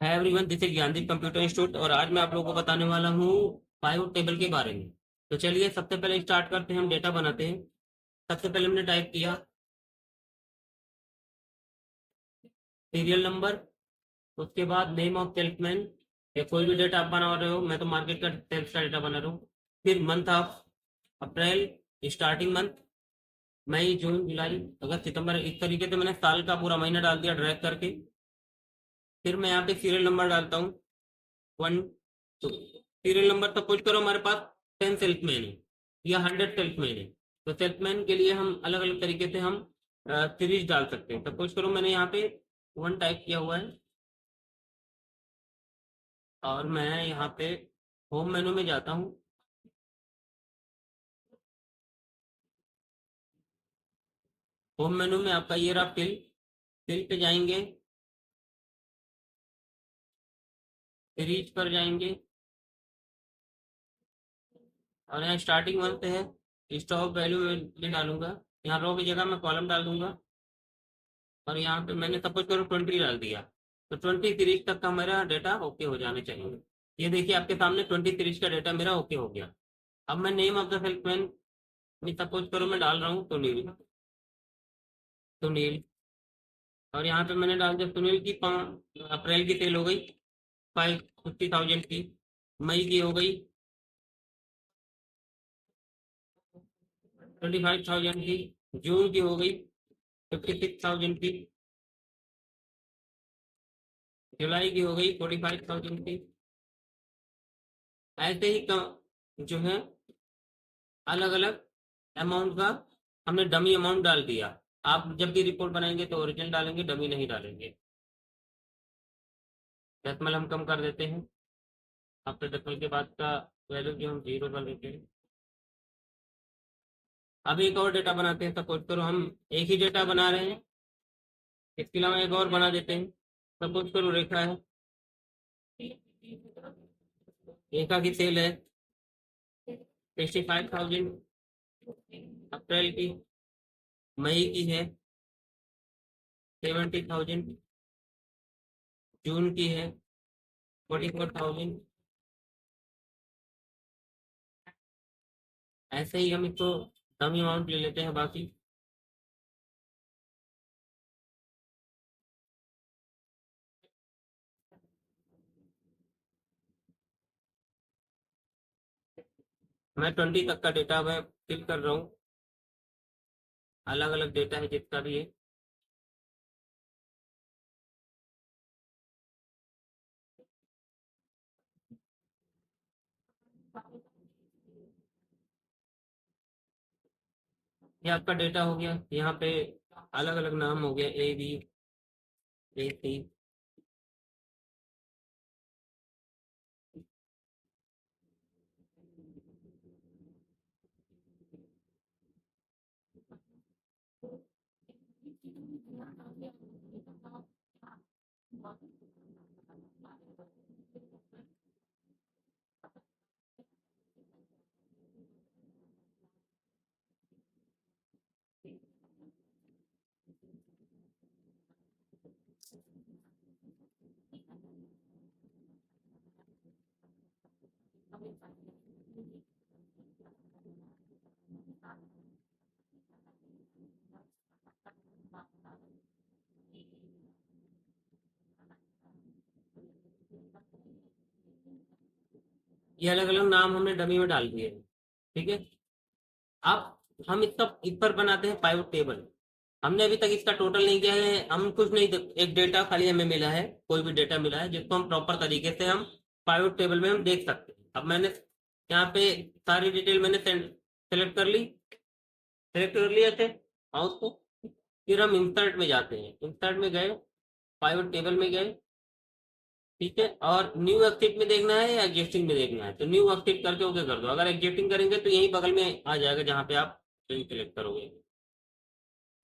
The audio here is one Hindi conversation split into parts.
है everyone, this is Gyandeep computer institute और आज मैं आप लोगों को बताने वाला हूँ पाइवट टेबल के बारे में। तो चलिए सबसे पहले स्टार्ट करते हैं, हम डेटा बनाते हैं। सबसे पहले हमने टाइप किया सीरियल नंबर, उसके बाद नेम ऑफ सेल्समैन या कोई भी डेटा आप बना रहे हो, मैं तो मार्केट का सेल्स का डेटा बना रहा हूँ। फिर month of April, starting month, मई जून जुलाई अगस्त सितंबर, इस तरीके से मैंने साल का पूरा महीना डाल दिया ड्रैग करके। फिर मैं यहाँ पे सीरियल नंबर डालता हूँ 1 2। सीरियल नंबर सपोज करो हमारे पास 10 सेल्समैन है या 100 सेल्समैन है, तो सेल्समैन के लिए हम अलग अलग तरीके से हम सीरीज डाल सकते हैं। सपोज करो मैंने यहाँ पे 1 टाइप किया हुआ है और मैं यहाँ पे होम मेनू में जाता हूँ। होम मेनू में आपका ये रहा फिल, फिल पे जाएंगे, सीरीज पर जाएंगे और यहाँ स्टार्टिंग मंथ है, स्टॉक वैल्यू में डालूंगा। यहाँ रो की जगह मैं कॉलम डाल दूंगा और यहाँ पे मैंने सपोज करो 20 डाल दिया, तो 20 सीरीज तक का मेरा डेटा ओके हो जाने चाहिए। ये देखिए आपके सामने 20 सीरीज का डेटा मेरा ओके हो गया। अब मैं name of the salesman suppose करो मैं डाल रहा हूँ सुनील। सुनील, और यहाँ पे मैंने डाल दिया सुनील की 5 अप्रैल की सेल हो गई 50,000 की, मई की हो गई 25,000 की, जून की हो गई 56,000 की, जुलाई की हो गई 45,000 की। ऐसे ही जो है अलग अलग अमाउंट का हमने डमी अमाउंट डाल दिया। आप जब भी रिपोर्ट बनाएंगे तो ओरिजिनल डालेंगे, डमी नहीं डालेंगे। डेसिमल हम कम कर देते हैं, आफ्टर डेसिमल के बाद का वैल्यू जो हम 0 कर देते हैं। अब एक और डेटा बनाते हैं, सपोज करो हम एक ही डेटा बना रहे हैं, इसके अलावा एक और बना देते हैं। सपोज करो रेखा है, रेखा की सेल है 65,000 अप्रैल की, मई की है 70,000, जून की है 44,000। ऐसे ही हम इसको डमी अमाउंट ले लेते हैं बाकी। मैं 20 तक का डेटा मैं फिल कर रहा हूँ, अलग अलग डेटा है जितना भी है। ये आपका डेटा हो गया, यहाँ पे अलग अलग नाम हो गया, A B A C। ये अलग अलग नाम हमने डमी में डाल दिए, ठीक है। अब हम इसका इस पर बनाते हैं पाइवट टेबल। हमने अभी तक इसका टोटल नहीं किया है, हम कुछ नहीं, एक डेटा खाली हमें मिला है, कोई भी डेटा मिला है जिसको हम प्रॉपर तरीके से हम पाइवट टेबल में हम देख सकते हैं। अब मैंने यहाँ पे सारी डिटेल मैंने सेलेक्ट कर ली, सेलेक्ट कर लिया थे माउस को। फिर हम इंसर्ट में जाते हैं, इंसर्ट में गए, पाइवट टेबल में गए, ठीक है। और न्यू एग्जिट में देखना है या एग्जिस्टिंग में देखना है, तो न्यू एग्जिट करके ओके कर दो। अगर एग्जिस्टिंग करेंगे तो यही बगल में आ जाएगा जहाँ पे आप सेलेक्ट करोगे।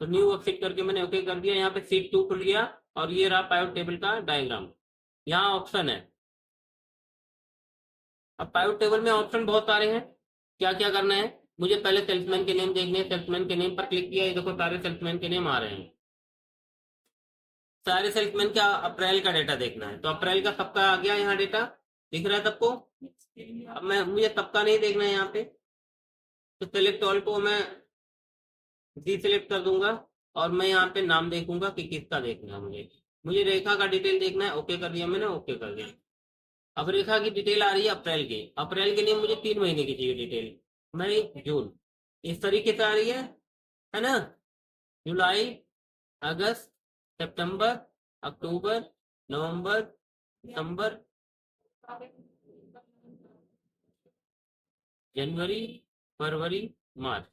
तो न्यू एग्जिट करके मैंने ओके कर दिया। यहाँ पे सीट 2 खुल गया और ये रहा पाइवट टेबल का डायग्राम। यहाँ ऑप्शन है, अब पाइवट टेबल में ऑप्शन बहुत सारे हैं। क्या क्या करना है, मुझे पहले सेल्समैन के नेम देखने हैं। सेल्समैन के नेम पर क्लिक किया, ये देखो सारे सेल्समैन के नेम आ रहे हैं। सारे सेल्समैन का अप्रैल का डेटा देखना है, तो अप्रैल का सबका आ गया यहाँ डेटा, दिख रहा है सबको। अब मैं मुझे सबका नहीं देखना है यहाँ पे, तो सेलेक्ट ऑल को मैं डी सेलेक्ट कर दूंगा, और मैं यहाँ पे नाम देखूंगा कि किसका देखना है मुझे। मुझे रेखा का डिटेल देखना है, ओके कर दिया मैंने, ओके कर दिया। अब रेखा की डिटेल आ रही है अप्रैल की, अप्रैल के लिए मुझे 3 महीने की चाहिए डिटेल, मई जून, इस तरीके से आ रही है ना। जुलाई, अगस्त, सितंबर, अक्टूबर, नवंबर, दिसंबर, जनवरी, फरवरी, मार्च,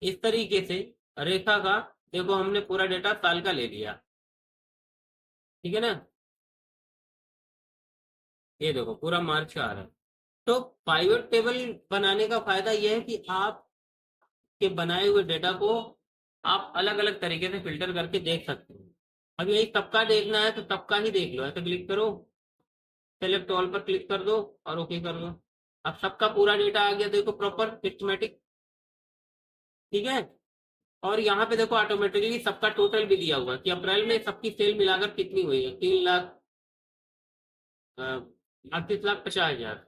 इस तरीके से रेखा का देखो हमने पूरा डेटा साल का ले लिया, ठीक है ना। ये देखो पूरा मार्च का आ रहा है। तो पाइवट टेबल बनाने का फायदा यह है कि आपके बनाए हुए डेटा को आप अलग अलग तरीके से फिल्टर करके देख सकते हो। अब यही सबका देखना है तो सबका ही देख लो, ऐसे क्लिक करो, सेलेक्ट ऑल पर क्लिक कर दो और ओके कर दो। अब सबका पूरा डेटा आ गया, देखो प्रॉपर सिस्टमेटिक, ठीक है। और यहाँ पे देखो ऑटोमेटिकली सबका टोटल भी दिया हुआ है कि अप्रैल में सबकी सेल मिलाकर कितनी हुई है, 3,38,50,000।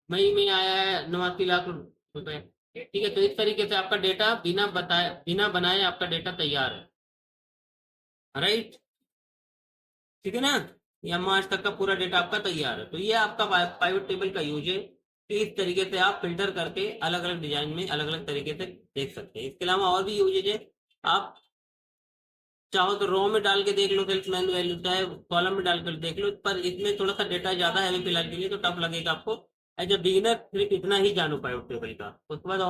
मई में आया है 89 लाख रुपए, ठीक है। तो इस तरीके से आपका डेटा बिना बताए बिना बनाए आपका डेटा तैयार है, राइट, ठीक है ना। या मार्च तक का पूरा डेटा आपका तैयार है। तो ये आपका पाइवट टेबल का यूज है कि इस तरीके से आप फिल्टर करके अलग अलग डिजाइन में अलग अलग तरीके से देख सकते हैं। इसके अलावा और भी यूजेज है, आप चाहो तो रो में डाल के देख लो सेल्समैन वैल्यू, चाहे कॉलम में डाल कर देख लो, पर इसमें थोड़ा सा डेटा ज्यादा है अभी फिलहाल के लिए, तो टफ लगेगा आपको। एज ए बिगिनर सिर्फ इतना ही जानो पाइवट टेबल का, उसके बाद